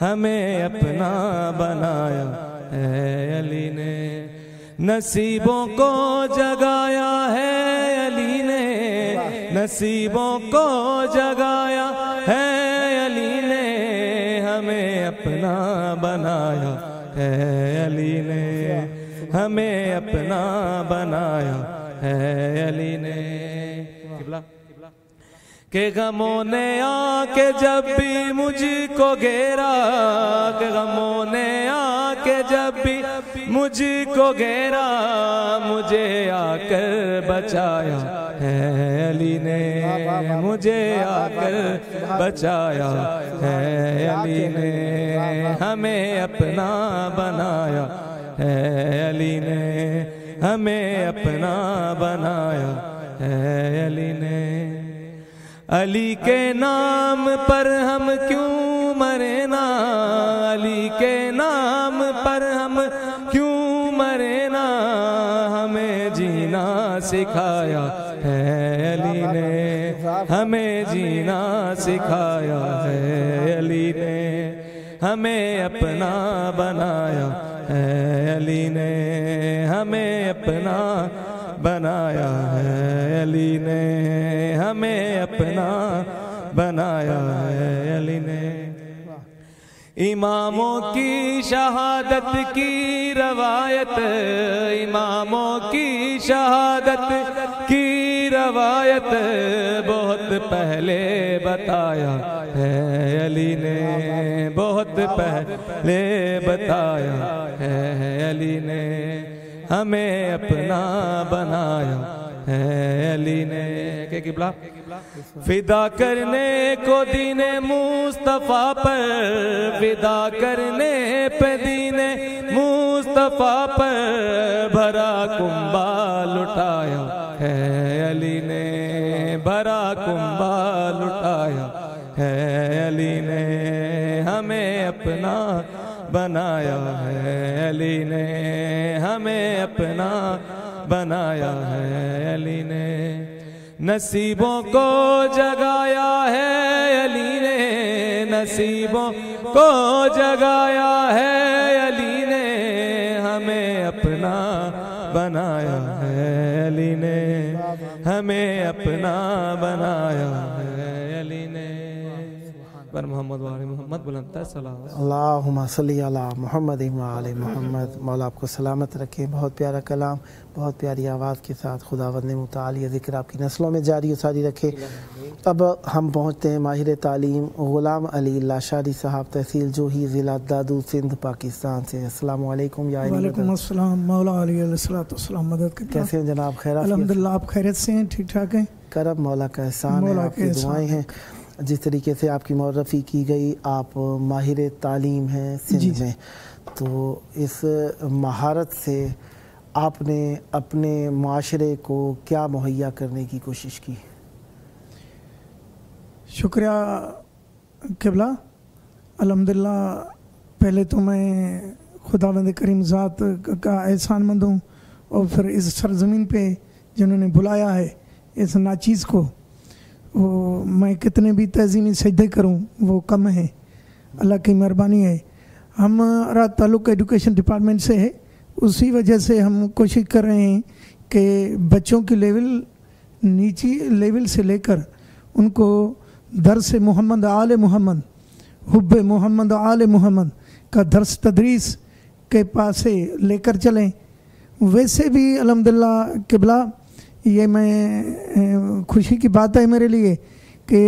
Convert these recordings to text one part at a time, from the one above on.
ہمیں اپنا بنایا ہے علی نے، نصیبوں کو جگایا ہے علی نے، نصیبوں کو جگایا ہے علی نے، ہمیں اپنا بنایا ہے علی نے، ہمیں اپنا بنایا ہے علی نے۔ کہ غموں نے آ کے جب بھی مجھ کو گھیرا، کہ غموں نے آ کے جب بھی مجھ کو گھیرا، مجھے آ کر بچایا ہے علی نے، مجھے آ کر بچایا ہے علی نے، ہمیں اپنا بنایا ہے علی نے، ہمیں اپنا بنایا ہے علی نے۔ علی کے نام پر ہم کیوں مرے نا، علی کے نام پر ہم کیوں مرے نا، ہمیں جینا سکھایا ہے علی نے، ہمیں جینا سکھایا ہے علی نے، ہمیں اپنا بنایا ہے علی نے، ہمیں اپنا بنایا ہے علی نے، ہمیں اپنا بنایا ہے علی نے۔ اماموں کی شہادت کی روایت، اماموں کی شہادت کی روایت بہت پہلے بتایا ہے علی نے، بہت پہلے بتایا ہے علی نے، ہمیں اپنا بنایا ہے علی نے۔ کہ قبلہ فدا کرنے کو دین مصطفیٰ پر، فدا کرنے پہ دین مصطفیٰ پر بھرا کنبہ لٹایا ہے علی نے، بھرا کنبہ لٹایا ہے علی نے، ہمیں اپنا بنایا ہے علی نے، ہمیں اپنا بنایا ہے علی نے، نصیبوں کو جگایا ہے علی نے، نصیبوں کو جگایا ہے علی نے، ہمیں اپنا بنایا ہے علی نے، ہمیں اپنا بنایا ہے علی نے۔ پر محمد و آل محمد بلند سلام۔ اللہم صلی علی محمد و آل محمد۔ مولا آپ کو سلامت رکھے۔ بہت پیارا کلام، بہت پیاری آواز کے ساتھ خداوند نے متعالی ذکر آپ کی نسلوں میں جاری و ساری رکھے۔ اب ہم پہنچتے ہیں ماہر تعلیم غلام علی لاشاری صاحب، تحصیل جوہی، ضلع دادو، سندھ، پاکستان سے۔ السلام علیکم یا علی۔ وعلیکم السلام۔ مولا علی علیہ السلام مدد کرتا۔ کیسے ہیں جناب؟ خیر؟ الحمدللہ، آپ خیریت سے ہیں؟ ٹھیک ٹھاک ہیں؟ کرم مولا کا احسان ہے، آپ کی دعائیں ہیں۔ جس طریقے سے آپ کی معرفی کی گئی، آپ ماہر تعلیم ہیں سندھ میں، تو اس مہارت سے آپ نے اپنے معاشرے کو کیا مہیا کرنے کی کوشش کی؟ شکریہ قبلہ۔ الحمدللہ، پہلے تو میں خداوند کریم ذات کا احسان مند ہوں، اور پھر اس سرزمین پہ جنہوں نے بلایا ہے اس ناچیز کو، وہ میں کتنے بھی تعظیمی سجدے کروں وہ کم ہے، اللہ کی مہربانی ہے۔ ہمارا تعلق ایڈوکیشن ڈپارٹمنٹ سے ہے، اسی وجہ سے ہم کوشش کر رہے ہیں کہ بچوں کی لیول نیچی لیول سے لے کر ان کو درس محمد آل محمد، حب محمد آل محمد کا درس تدریس کے پاس سے لے کر چلیں۔ ویسے بھی الحمدللہ قبلہ، یہ میں خوشی کی بات ہے میرے لیے کہ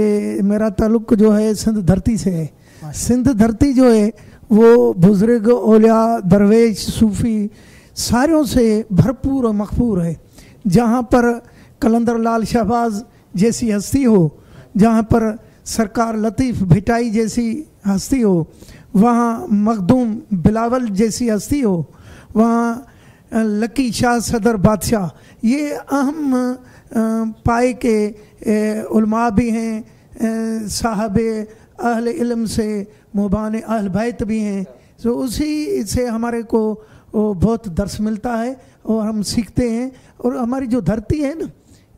میرا تعلق جو ہے سندھ دھرتی سے ہے۔ سندھ دھرتی جو ہے وہ بزرگ، اولیاء، درویش، صوفی ساروں سے بھرپور و مغفور ہے۔ جہاں پر کلندر لال شہباز جیسی ہستی ہو، جہاں پر سرکار لطیف بھٹائی جیسی ہستی ہو، وہاں مخدوم بلاول جیسی ہستی ہو، وہاں لکی شاہ صدر بادشاہ، یہ اہم پائے کے علماء بھی ہیں، صاحب اہل علم سے مبان اہل بیت بھی ہیں۔ تو اسی سے ہمارے کو بہت درس ملتا ہے اور ہم سیکھتے ہیں۔ اور ہماری جو دھرتی ہے نا،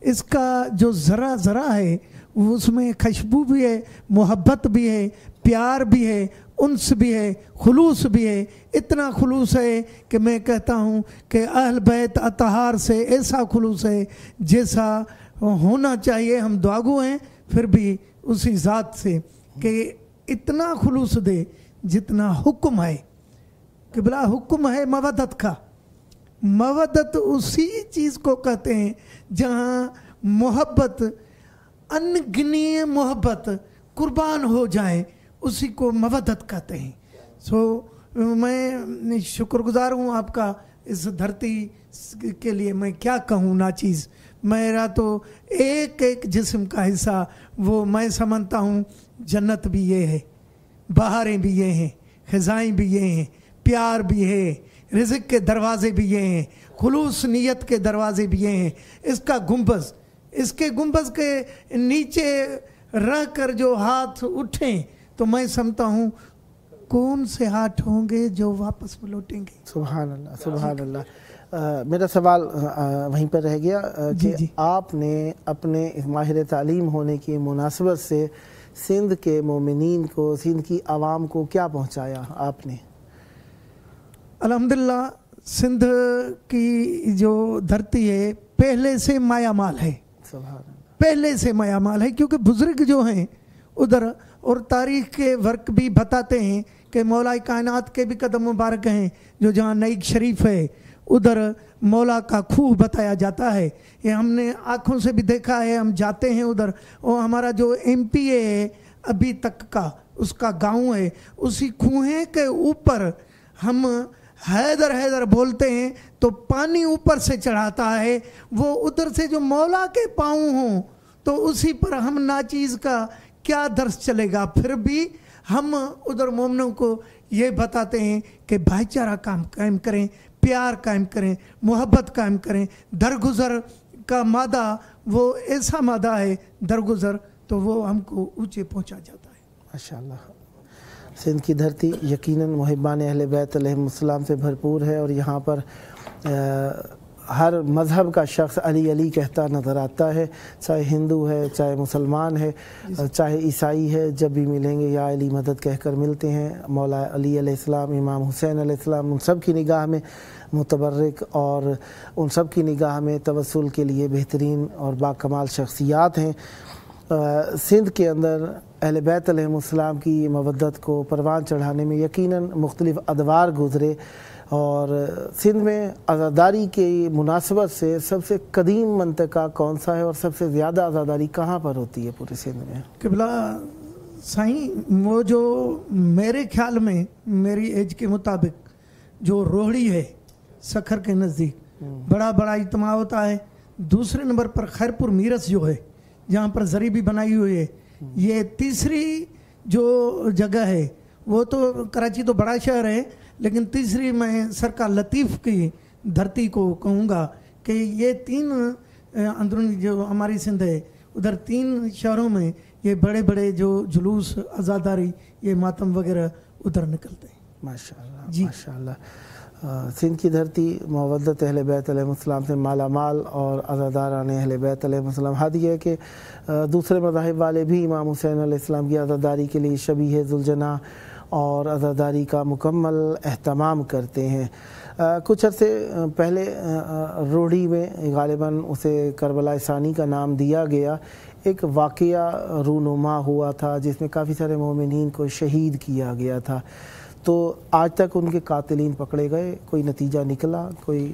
اس کا جو ذرا ہے، اس میں خوشبو بھی ہے، محبت بھی ہے، پیار بھی ہے، انس بھی ہے، خلوص بھی ہے. اتنا خلوص ہے کہ میں کہتا ہوں کہ اہل بیت اطہار سے ایسا خلوص ہے جیسا ہونا چاہیے. ہم دعاگو ہیں پھر بھی اسی ذات سے کہ اتنا خلوص دے جتنا حکم ہے. قبلہ حکم ہے مودت کا. مودت اسی چیز کو کہتے ہیں جہاں محبت، انگنی محبت قربان ہو جائے، اسی کو مودت کہتے ہیں. میں شکر گزار ہوں آپ کا اس دھرتی کے لیے. میں کیا کہوں ناچیز. میرا تو ایک ایک جسم کا حصہ وہ میں سمجھتا ہوں جنت بھی یہ ہے، بہاریں بھی یہ ہیں، خزائیں بھی یہ ہیں، پیار بھی ہے، رزق کے دروازے بھی یہ ہیں، خلوص نیت کے دروازے بھی یہ ہیں. اس کا گنبز، اس کے گنبز کے نیچے رہ کر جو ہاتھ اٹھیں تو میں سمجھتا ہوں کون سے ہاتھ ہوں گے جو واپس لوٹیں گے. سبحان اللہ، سبحان اللہ. میرا سوال وہیں پر رہ گیا کہ آپ نے اپنے ماہر تعلیم ہونے کی مناسبت سے سندھ کے مومنین کو، سندھ کی عوام کو کیا پہنچایا آپ نے؟ الحمدللہ سندھ کی جو دھرتی ہے پہلے سے مایا مال ہے. سبحان اللہ. پہلے سے مایا مال ہے کیونکہ بزرگ جو ہیں ادھر، اور تاریخ کے ورق بھی بتاتے ہیں کہ مولا کائنات کے بھی قدم مبارک ہیں جو جہاں نعیق شریف ہے ادھر مولا کا کھوہ بتایا جاتا ہے. یہ ہم نے آنکھوں سے بھی دیکھا ہے. ہم جاتے ہیں ادھر، اور ہمارا جو MP ہے ابھی تک کا، اس کا گاؤں ہے، اسی کنویں کے اوپر ہم حیدر حیدر بولتے ہیں تو پانی اوپر سے چڑھاتا ہے. وہ ادھر سے جو مولا کے پاؤں ہوں تو اسی پر ہم ناچیز کا کیا درس چلے گا. پھر بھی ہم ادھر مومنوں کو یہ بتاتے ہیں کہ بھائی چارہ قائم کریں، پیار قائم کریں، محبت قائم کریں. درگزر کا مادہ وہ ایسا مادہ ہے، درگزر، تو وہ ہم کو اونچے پہنچا جاتا ہے. ماشاءاللہ. سندھ کی دھرتی یقیناً محبان اہل بیت علیہ السلام سے بھرپور ہے، اور یہاں پر ہر مذہب کا شخص علی علی کہتا نظر آتا ہے، چاہے ہندو ہے، چاہے مسلمان ہے، چاہے عیسائی ہے. جب بھی ملیں گے یا علی مدد کہہ کر ملتے ہیں. مولا علی علیہ السلام، امام حسین علیہ السلام، ان سب کی نگاہ میں متبرک اور ان سب کی نگاہ میں توسل کے لیے بہترین اور باکمال شخصیات ہیں. سندھ کے اندر اہل بیت علیہ السلام کی مودت کو پروان چڑھانے میں یقیناً مختلف ادوار گزرے، اور سندھ میں عزاداری کی مناسبت سے سب سے قدیم منطقہ کون سا ہے، اور سب سے زیادہ عزاداری کہاں پر ہوتی ہے پورے سندھ میں؟ قبلہ سائیں، وہ جو میرے خیال میں، میری ایج کے مطابق، جو روہڑی ہے سکھر کے نزدیک بڑا اجتماع ہوتا ہے. دوسرے نمبر پر خیرپور میرس جو ہے جہاں پر زری بھی بنائی ہوئی ہے. یہ تیسری جو جگہ ہے، وہ تو کراچی تو بڑا شہر ہے، لیکن تیسری میں سرکار لطیف کی دھرتی کو کہوں گا کہ یہ 3 اندرونی جو ہماری سندھ ہے ادھر 3 شہروں میں یہ بڑے بڑے جو جلوس، عزاداری، یہ ماتم وغیرہ ادھر نکلتے ہیں. ماشاءاللہ. جی ماشاءاللہ. سندھ کی دھرتی مودت اہل بیت علیہ السلام سے مالا مال، اور عزاداران اہل بیت علیہ السلام. حد یہ ہے کہ دوسرے مذاہب والے بھی امام حسین علیہ السلام کی عزاداری کے لیے شبیہ ذوالجناح اور عزاداری کا مکمل اہتمام کرتے ہیں. کچھ عرصے پہلے روڑی میں، غالباً اسے کربلا ثانی کا نام دیا گیا، ایک واقعہ رونما ہوا تھا جس میں کافی سارے مومنین کو شہید کیا گیا تھا. تو آج تک ان کے قاتلین پکڑے گئے؟ کوئی نتیجہ نکلا؟ کوئی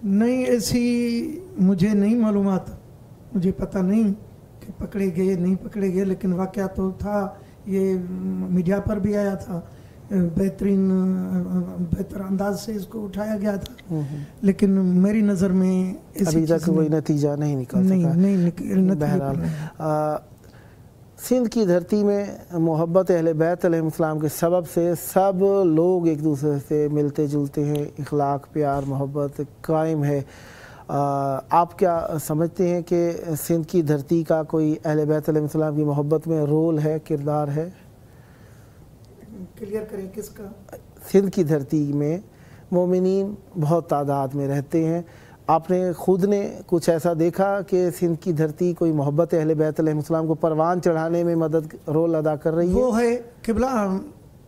نہیں، ایسی مجھے نہیں معلومات، مجھے پتہ نہیں کہ پکڑے گئے نہیں پکڑے گئے، لیکن واقعہ تو تھا. یہ میڈیا پر بھی آیا تھا، بہتر انداز سے اس کو اٹھایا گیا تھا، لیکن میری نظر میں ابھی تک کوئی نتیجہ نہیں نکل سکا. بہرحال سندھ کی دھرتی میں محبت اہل بیت علیہ السلام کے سبب سے سب لوگ ایک دوسرے سے ملتے جلتے ہیں، اخلاق، پیار، محبت قائم ہے. آپ کیا سمجھتے ہیں کہ سندھ کی دھرتی کا کوئی اہل بیت علیہ السلام کی محبت میں رول ہے، کردار ہے؟ کلیئر کریں کس کا؟ سندھ کی دھرتی میں مومنین بہت تعداد میں رہتے ہیں. آپ نے خود نے کچھ ایسا دیکھا کہ سندھ کی دھرتی کوئی محبت اہل بیت علیہ السلام کو پروان چڑھانے میں مدد رول ادا کر رہی ہے؟ وہ ہے قبلہ،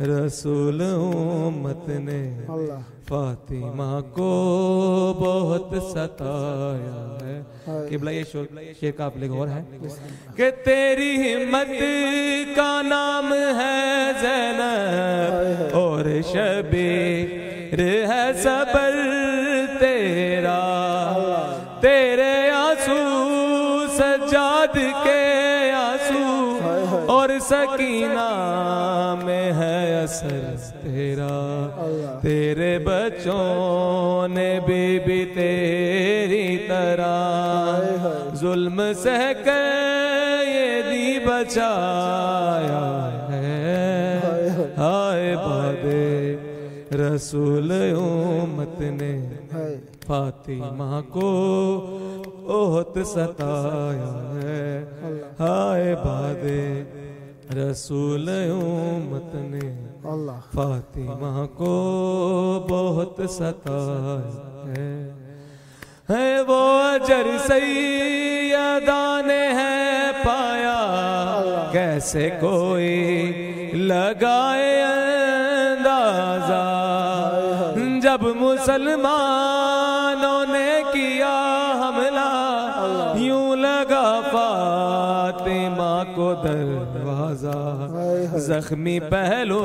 رسول امت نے فاطمہ کو بہت ستایا ہے. قبلہ یہ شعر کا آپ غور ہے کہ تیری ہمت کا نام ہے زینب اور شبیر ہے صبر تیرا. تیرے آنسو سجاد کے آنسو اور سکینہ میں ہے اثر تیرا. تیرے بچوں نے بھی تیری طرح ظلم سہ کر یہ دی بچایا ہے. ہائے بادے رسول امت نے فاطمہ کو بہت ستایا ہے. ہائے بادے رسول امت نے فاطمہ کو بہت ستایا ہے. وہ اجر سیدہ نے ہے پایا کیسے کوئی لگائے اندازہ. جب مسلمانوں نے کیا حملہ یوں لگا فاطمہ کو دروازہ. زخمی پہلو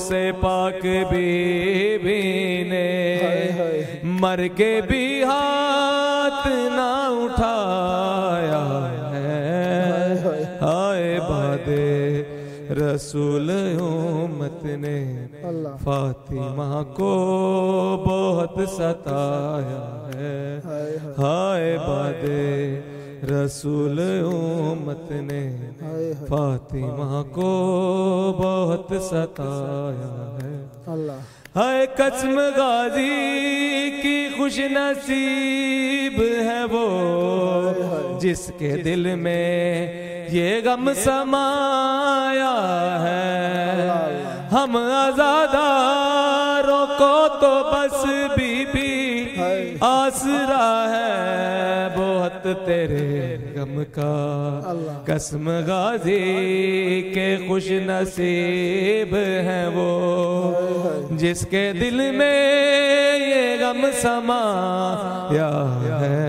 سے پاک بی بی نے مر کے بھی ہاتھ نہ اٹھایا ہے. ہائے بادے رسول امت نے فاطمہ کو بہت ستایا ہے. ہائے بادے رسول امت نے فاطمہ کو بہت ستایا ہے. ہے قسم غازی کی خوش نصیب ہے وہ جس کے دل میں یہ غم سمایا ہے. ہم آزاداروں کو تو بس بی بی آسرا ہے بہت تیرے غم کا. قسم غازی کے خوش نصیب ہیں وہ جس کے دل میں یہ غم سمایا ہے.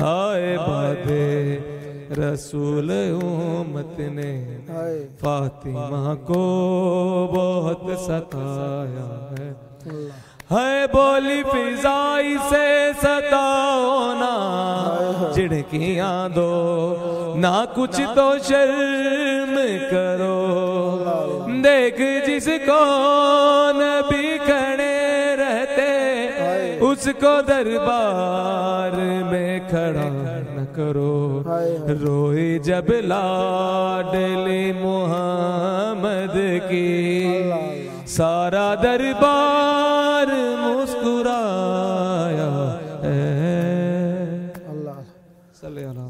ہائے بادے رسول امت نے فاطمہ کو بہت ستایا ہے. ہے بولی فضائی سے ستاؤ نہ جھڑکیاں دو نہ کچھ تو شرم کرو. دیکھ جس کو نبی کھڑے رہتے اس کو دربار میں کھڑا نہ کرو. روئی جب لاڈلی محمد کی سارا دربار مسکرایا ہے. صلی اللہ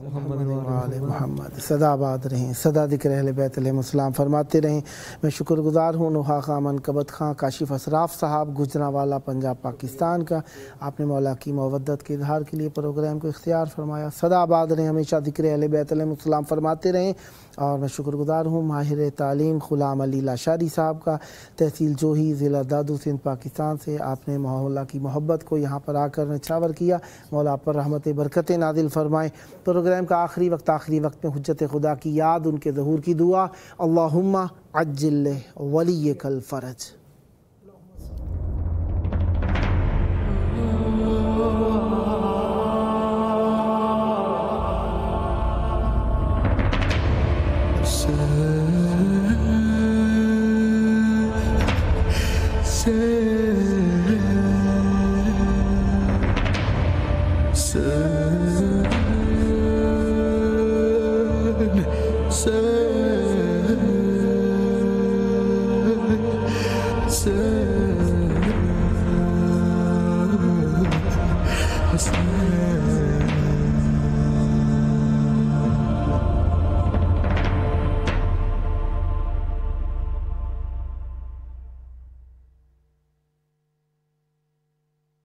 محمد. صدا آباد رہیں, صدا ذکر اہل بیت علیہ السلام فرماتے رہیں. میں شکر گزار ہوں نوحہ خان منقبت خان کاشف اسراف صاحب گجرانوالہ پنجاب پاکستان کا. آپ نے مولا کی مودت کے اظہار کے لیے پروگرام کو اختیار فرمایا. صدا آباد رہیں, ہمیشہ ذکر اہل بیت علیہ السلام فرماتے رہیں. اور میں شکر گزار ہوں ماہر تعلیم غلام علی لاشاری صاحب کا, تحصیل جوہی, ضلع دادو سندھ پاکستان سے. آپ نے مولا کی محبت کو یہاں پر آ کر نچھاور کیا. مولا آپ پر رحمت برکتیں نازل فرمائیں. پروگرام کا آخری وقت میں حجت خدا کی یاد, ان کے ظہور کی دعا. اللہم عجل ولیک الفرج. Hassan